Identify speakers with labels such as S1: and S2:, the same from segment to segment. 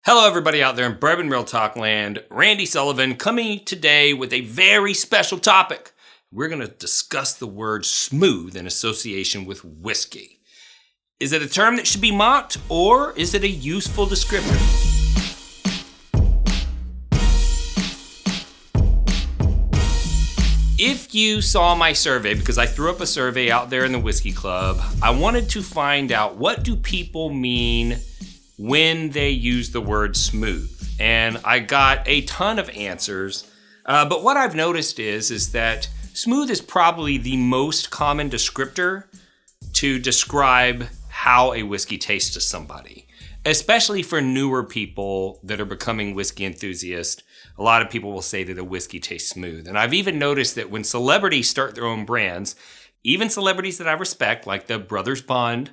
S1: Hello, everybody out there in Bourbon Real Talk land. Randy Sullivan coming today with a very special topic. We're going to discuss the word smooth in association with whiskey. Is it a term that should be mocked, or is it a useful descriptor? If you saw my survey, because I threw up a survey out there in the Whiskey Club, I wanted to find out, what do people mean when they use the word smooth? And I got a ton of answers, but what I've noticed is that smooth is probably the most common descriptor to describe how a whiskey tastes to somebody, especially for newer people that are becoming whiskey enthusiasts. A lot of people will say that a whiskey tastes smooth. And I've even noticed that when celebrities start their own brands, even celebrities that I respect, like the Brothers Bond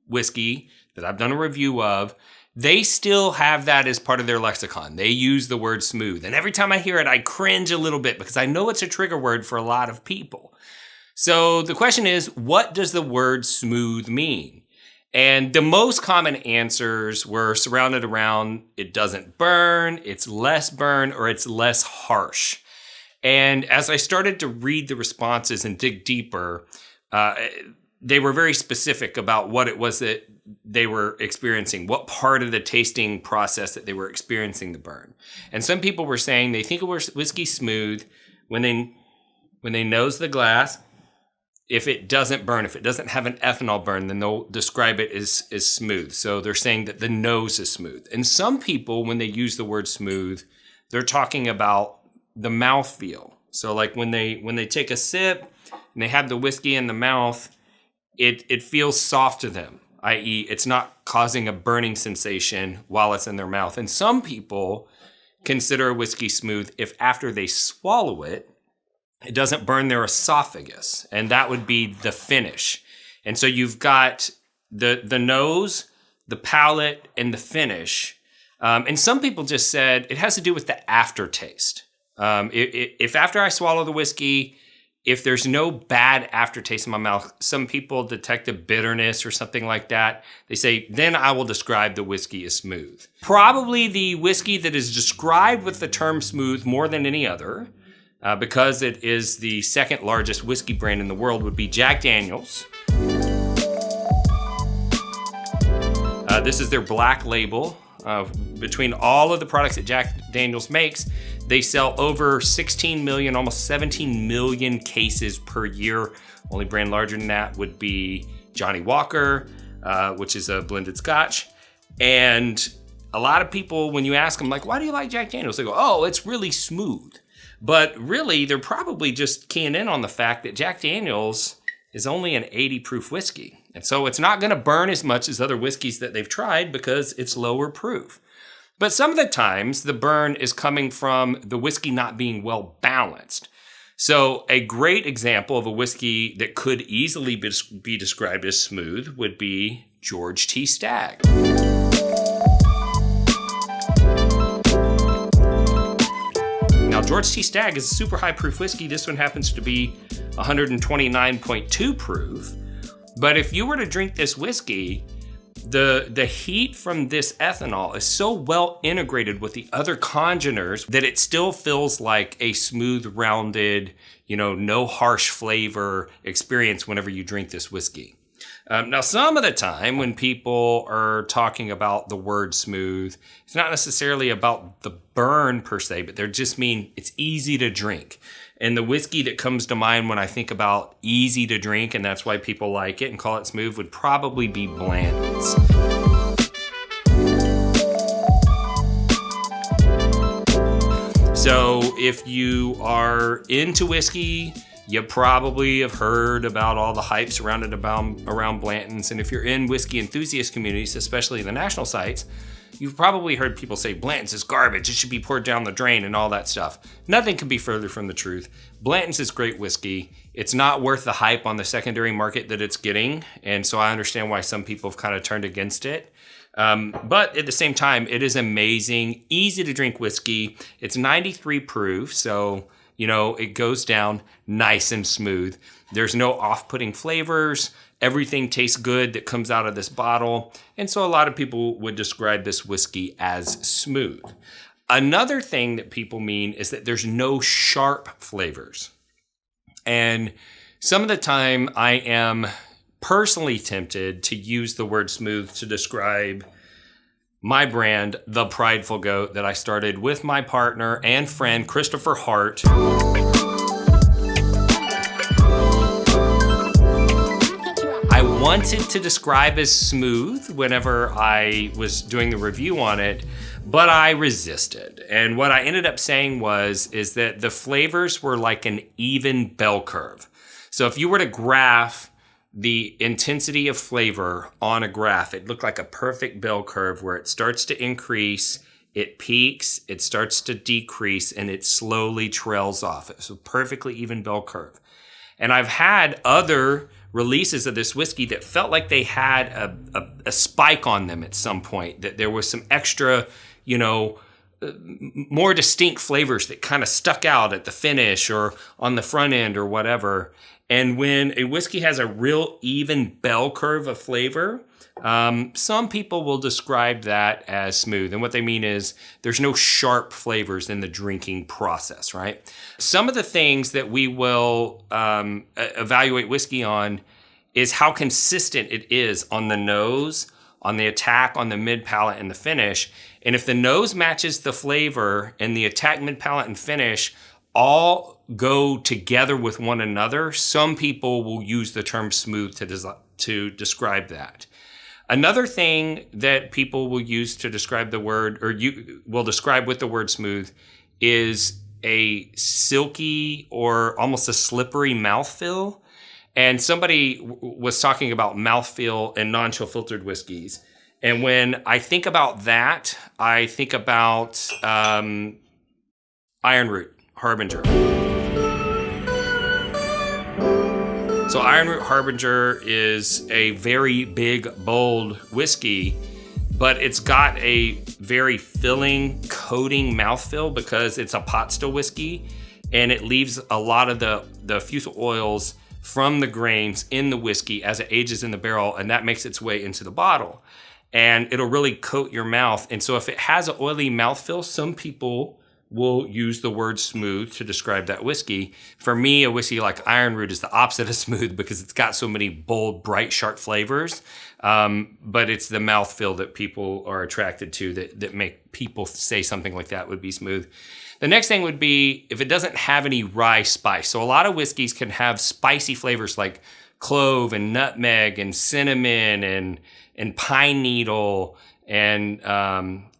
S1: whiskey that I've done a review of, they still have that as part of their lexicon. They use the word smooth. And every time I hear it, I cringe a little bit because I know it's a trigger word for a lot of people. So the question is, what does the word smooth mean? And the most common answers were surrounded around it doesn't burn, it's less burn, or it's less harsh. And as I started to read the responses and dig deeper, they were very specific about what it was that they were experiencing, what part of the tasting process that they were experiencing the burn. And some people were saying they think of whiskey smooth when they nose the glass. If it doesn't burn, if it doesn't have an ethanol burn, then they'll describe it as smooth. So they're saying that the nose is smooth. And some people, when they use the word smooth, they're talking about the mouthfeel. So like when they take a sip and they have the whiskey in the mouth, it feels soft to them, i.e. it's not causing a burning sensation while it's in their mouth. And some people consider a whiskey smooth if after they swallow it, it doesn't burn their esophagus, and that would be the finish. And so you've got the nose, the palate, and the finish. And some people just said it has to do with the aftertaste. If after I swallow the whiskey, if there's no bad aftertaste in my mouth, some people detect a bitterness or something like that. They say, then I will describe the whiskey as smooth. Probably the whiskey that is described with the term smooth more than any other, because it is the second largest whiskey brand in the world, would be Jack Daniel's. This is their black label. Between all of the products that Jack Daniel's makes, they sell over 16 million, almost 17 million cases per year. Only brand larger than that would be Johnnie Walker, which is a blended scotch. And a lot of people, when you ask them, like, why do you like Jack Daniel's? They go, oh, it's really smooth. But really, they're probably just keying in on the fact that Jack Daniel's is only an 80 proof whiskey. And so it's not going to burn as much as other whiskeys that they've tried because it's lower proof. But some of the times, the burn is coming from the whiskey not being well balanced. So a great example of a whiskey that could easily be described as smooth would be George T Stagg. Now, George T Stagg is a super high proof whiskey. This one happens to be 129.2 proof. But if you were to drink this whiskey, the heat from this ethanol is so well integrated with the other congeners that it still feels like a smooth, rounded, no harsh flavor experience whenever you drink this whiskey. Now, some of the time when people are talking about the word smooth, it's not necessarily about the burn per se, but they just mean it's easy to drink. And the whiskey that comes to mind when I think about easy to drink, and that's why people like it and call it smooth, would probably be Blanton's. So if you are into whiskey, you probably have heard about all the hype surrounded around Blanton's. And if you're in whiskey enthusiast communities, especially the national sites, you've probably heard people say Blanton's is garbage, it should be poured down the drain and all that stuff. Nothing could be further from the truth. Blanton's is great whiskey. It's not worth the hype on the secondary market that it's getting. And so I understand why some people have kind of turned against it. But at the same time, it is amazing, easy to drink whiskey. It's 93 proof, so it goes down nice and smooth. There's no off-putting flavors. Everything tastes good that comes out of this bottle. And so a lot of people would describe this whiskey as smooth. Another thing that people mean is that there's no sharp flavors. And some of the time I am personally tempted to use the word smooth to describe my brand, the Prideful Goat, that I started with my partner and friend, Christopher Hart. I wanted to describe as smooth whenever I was doing the review on it, but I resisted. And what I ended up saying is that the flavors were like an even bell curve. So if you were to graph the intensity of flavor on a graph, it looked like a perfect bell curve where it starts to increase, it peaks, it starts to decrease, and it slowly trails off. It's a perfectly even bell curve. And I've had other releases of this whiskey that felt like they had a spike on them at some point, that there was some extra, more distinct flavors that kind of stuck out at the finish or on the front end or whatever. And when a whiskey has a real even bell curve of flavor, some people will describe that as smooth. And what they mean is there's no sharp flavors in the drinking process, right? Some of the things that we will evaluate whiskey on is how consistent it is on the nose, on the attack, on the mid palate, and the finish. And if the nose matches the flavor and the attack, mid palate, and finish all go together with one another, some people will use the term smooth to describe that. Another thing that people will use to describe the word, or you will describe with the word smooth, is a silky or almost a slippery mouthfeel. And somebody was talking about mouthfeel in non-chill filtered whiskeys. And when I think about that, I think about Ironroot Harbinger. So Ironroot Harbinger is a very big, bold whiskey, but it's got a very filling, coating mouthfeel because it's a pot still whiskey, and it leaves a lot of the fusel oils from the grains in the whiskey as it ages in the barrel, and that makes its way into the bottle. And it'll really coat your mouth. And so if it has an oily mouthfeel, some people will use the word smooth to describe that whiskey. For me, a whiskey like Ironroot is the opposite of smooth because it's got so many bold, bright, sharp flavors. But it's the mouthfeel that people are attracted to that make people say something like that would be smooth. The next thing would be if it doesn't have any rye spice. So a lot of whiskeys can have spicy flavors like clove and nutmeg and cinnamon and pine needle and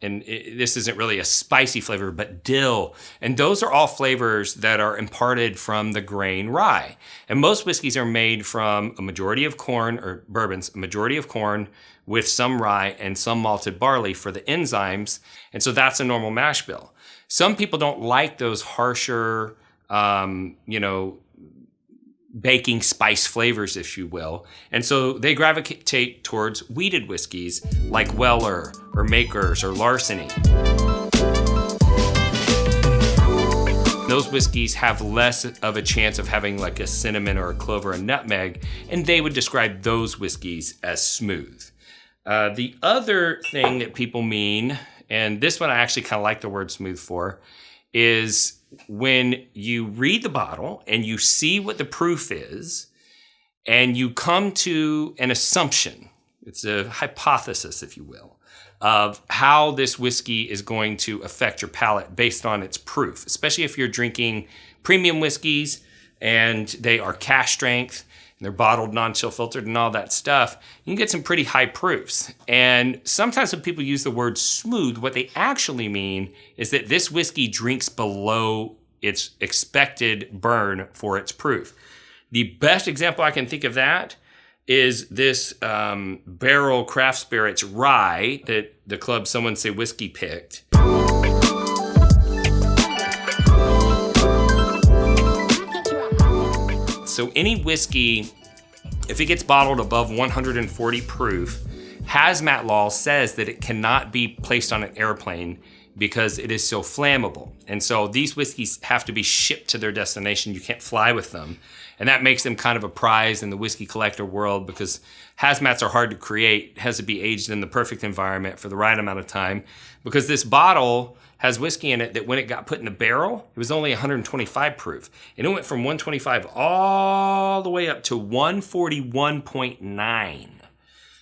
S1: this isn't really a spicy flavor, but dill. And those are all flavors that are imparted from the grain rye. And most whiskeys are made from a majority of corn, or bourbons, a majority of corn with some rye and some malted barley for the enzymes. And so that's a normal mash bill. Some people don't like those harsher, baking spice flavors, if you will. And so they gravitate towards wheated whiskeys like Weller or Makers or Larceny. Those whiskeys have less of a chance of having like a cinnamon or a clove or a nutmeg, and they would describe those whiskeys as smooth. The other thing that people mean, and this one I actually kind of like the word smooth for, is when you read the bottle and you see what the proof is and you come to an assumption, it's a hypothesis, if you will, of how this whiskey is going to affect your palate based on its proof, especially if you're drinking premium whiskeys and they are cask strength, and they're bottled, non-chill filtered, and all that stuff, you can get some pretty high proofs. And sometimes when people use the word smooth, what they actually mean is that this whiskey drinks below its expected burn for its proof. The best example I can think of that is this barrel craft spirits rye that the club Someone Say Whiskey picked. So any whiskey, if it gets bottled above 140 proof, hazmat law says that it cannot be placed on an airplane because it is so flammable. And so these whiskeys have to be shipped to their destination. You can't fly with them. And that makes them kind of a prize in the whiskey collector world because hazmats are hard to create. It has to be aged in the perfect environment for the right amount of time because this bottle has whiskey in it that when it got put in the barrel, it was only 125 proof. And it went from 125 all the way up to 141.9.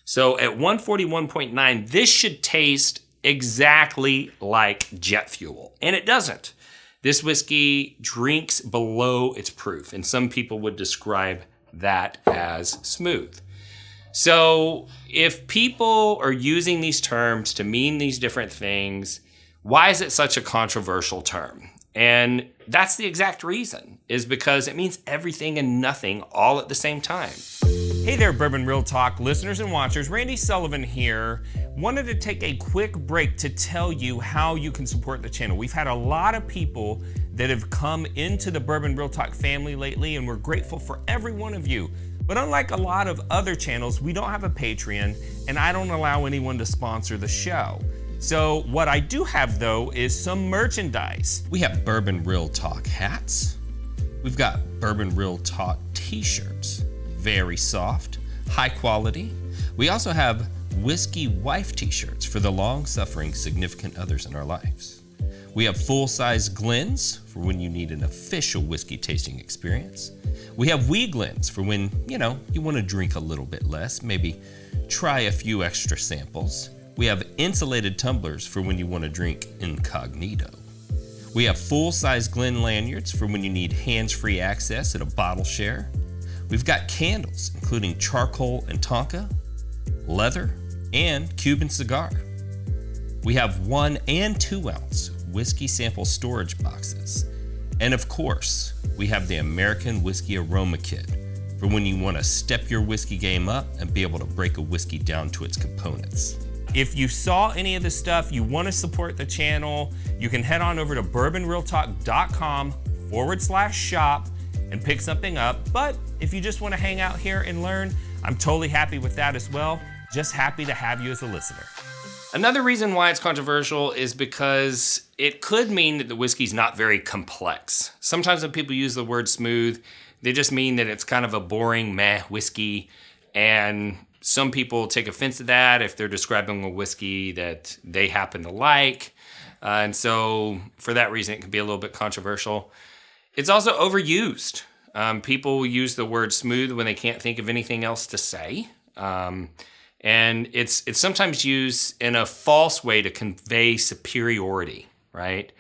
S1: So at 141.9, this should taste exactly like jet fuel. And it doesn't. This whiskey drinks below its proof, and some people would describe that as smooth. So if people are using these terms to mean these different things, why is it such a controversial term? And that's the exact reason, is because it means everything and nothing all at the same time. Hey there, Bourbon Real Talk listeners and watchers. Randy Sullivan here. Wanted to take a quick break to tell you how you can support the channel. We've had a lot of people that have come into the Bourbon Real Talk family lately, and we're grateful for every one of you. But unlike a lot of other channels, we don't have a Patreon, and I don't allow anyone to sponsor the show. So what I do have, though, is some merchandise. We have Bourbon Real Talk hats. We've got Bourbon Real Talk t-shirts. Very soft, high quality. We also have Whiskey Wife t-shirts for the long-suffering significant others in our lives. We have full-size Glens for when you need an official whiskey tasting experience. We have wee Glens for when, you want to drink a little bit less, maybe try a few extra samples. We have insulated tumblers for when you want to drink incognito. We have full-size Glen lanyards for when you need hands-free access at a bottle share. We've got candles, including charcoal and tonka, leather, and Cuban cigar. We have 1 and 2 ounce whiskey sample storage boxes. And of course, we have the American Whiskey Aroma Kit for when you want to step your whiskey game up and be able to break a whiskey down to its components. If you saw any of this stuff, you want to support the channel, you can head on over to bourbonrealtalk.com/shop and pick something up. But if you just want to hang out here and learn, I'm totally happy with that as well. Just happy to have you as a listener. Another reason why it's controversial is because it could mean that the whiskey's not very complex. Sometimes when people use the word smooth, they just mean that it's kind of a boring meh whiskey, and some people take offense to that if they're describing a whiskey that they happen to like. And so for that reason, it can be a little bit controversial. It's also overused. People use the word smooth when they can't think of anything else to say. And it's sometimes used in a false way to convey superiority, right?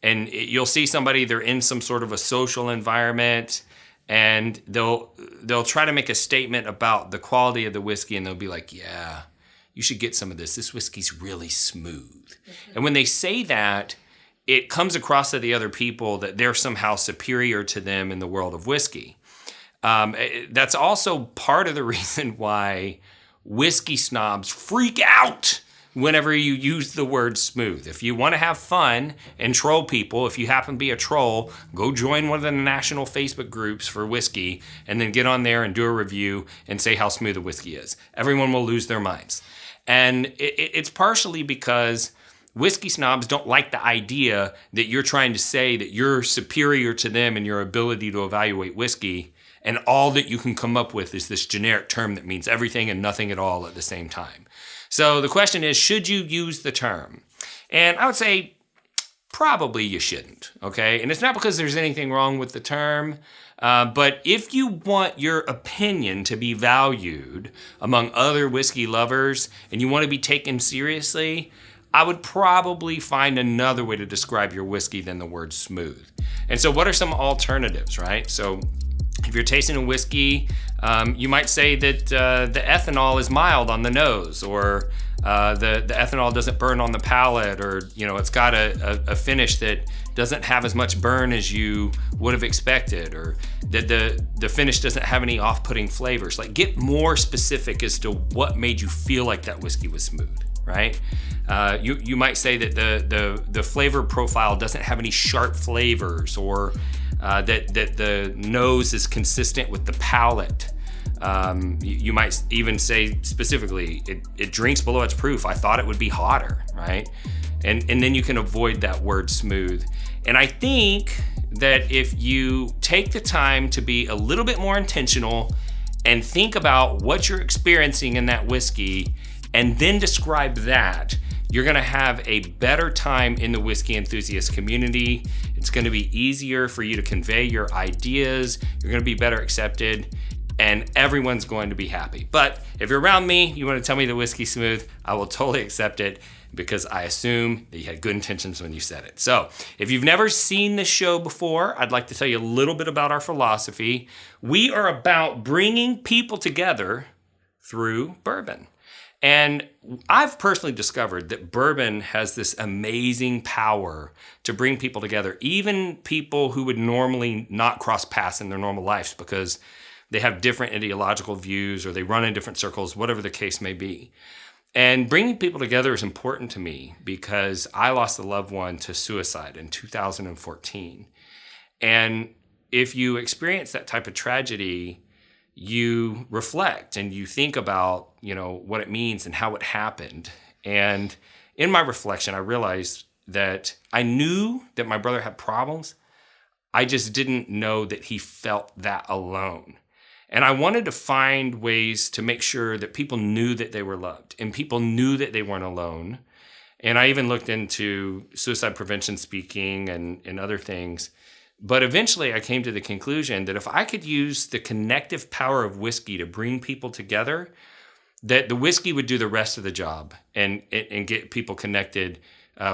S1: And you'll see somebody, they're in some sort of a social environment, and they'll try to make a statement about the quality of the whiskey, and they'll be like, yeah, you should get some of this. This whiskey's really smooth. Mm-hmm. And when they say that, it comes across to the other people that they're somehow superior to them in the world of whiskey. That's also part of the reason why whiskey snobs freak out whenever you use the word smooth. If you want to have fun and troll people, if you happen to be a troll, go join one of the national Facebook groups for whiskey and then get on there and do a review and say how smooth a whiskey is. Everyone will lose their minds. And it's partially because whiskey snobs don't like the idea that you're trying to say that you're superior to them in your ability to evaluate whiskey, and all that you can come up with is this generic term that means everything and nothing at all at the same time. So the question is, should you use the term? And I would say probably you shouldn't, okay? And it's not because there's anything wrong with the term, but if you want your opinion to be valued among other whiskey lovers and you want to be taken seriously, I would probably find another way to describe your whiskey than the word smooth. And so what are some alternatives, right? So if you're tasting a whiskey, you might say that the ethanol is mild on the nose, or the ethanol doesn't burn on the palate, or it's got a finish that doesn't have as much burn as you would have expected, or that the finish doesn't have any off-putting flavors. Like, get more specific as to what made you feel like that whiskey was smooth, right? You might say that the flavor profile doesn't have any sharp flavors, or that the nose is consistent with the palate. You might even say specifically, it drinks below its proof. I thought it would be hotter, right? And then you can avoid that word smooth. And I think that if you take the time to be a little bit more intentional and think about what you're experiencing in that whiskey and then describe that, you're gonna have a better time in the whiskey enthusiast community. It's gonna be easier for you to convey your ideas. You're gonna be better accepted, and everyone's going to be happy. But if you're around me, you wanna tell me the whiskey's smooth, I will totally accept it, because I assume that you had good intentions when you said it. So if you've never seen this show before, I'd like to tell you a little bit about our philosophy. We are about bringing people together through bourbon. And I've personally discovered that bourbon has this amazing power to bring people together, even people who would normally not cross paths in their normal lives because they have different ideological views or they run in different circles, whatever the case may be. And bringing people together is important to me because I lost a loved one to suicide in 2014. And if you experience that type of tragedy, you reflect and you think about, what it means and how it happened. And in my reflection, I realized that I knew that my brother had problems. I just didn't know that he felt that alone. And I wanted to find ways to make sure that people knew that they were loved and people knew that they weren't alone. And I even looked into suicide prevention speaking and other things. But eventually I came to the conclusion that if I could use the connective power of whiskey to bring people together, that the whiskey would do the rest of the job and get people connected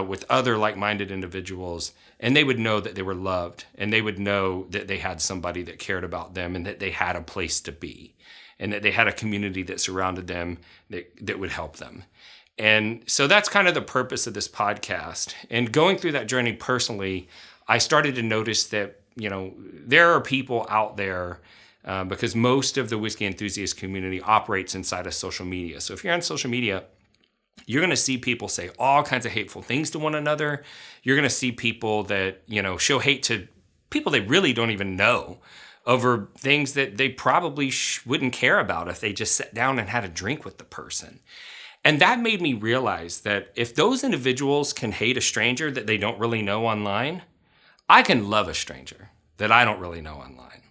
S1: with other like-minded individuals, and they would know that they were loved, and they would know that they had somebody that cared about them and that they had a place to be, and that they had a community that surrounded them that would help them. And so that's kind of the purpose of this podcast. And going through that journey personally, I started to notice that, there are people out there because most of the whiskey enthusiast community operates inside of social media. So if you're on social media, you're going to see people say all kinds of hateful things to one another. You're going to see people that, show hate to people they really don't even know over things that they probably wouldn't care about if they just sat down and had a drink with the person. And that made me realize that if those individuals can hate a stranger that they don't really know online, I can love a stranger that I don't really know online.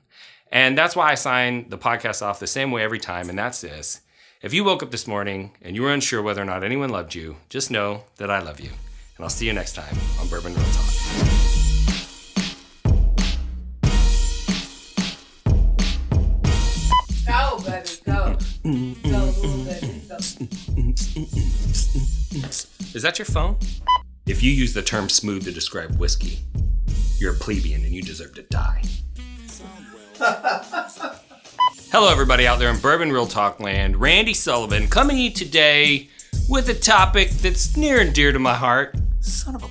S1: And that's why I sign the podcast off the same way every time, and that's this. If you woke up this morning and you were unsure whether or not anyone loved you, just know that I love you. And I'll see you next time on Bourbon Real Talk.
S2: Go, baby, go. Go, baby, go.
S1: Is that your phone? If you use the term smooth to describe whiskey, you're a plebeian and you deserve to die. Hello, everybody out there in Bourbon Real Talk land. Randy Sullivan coming to you today with a topic that's near and dear to my heart. Son of a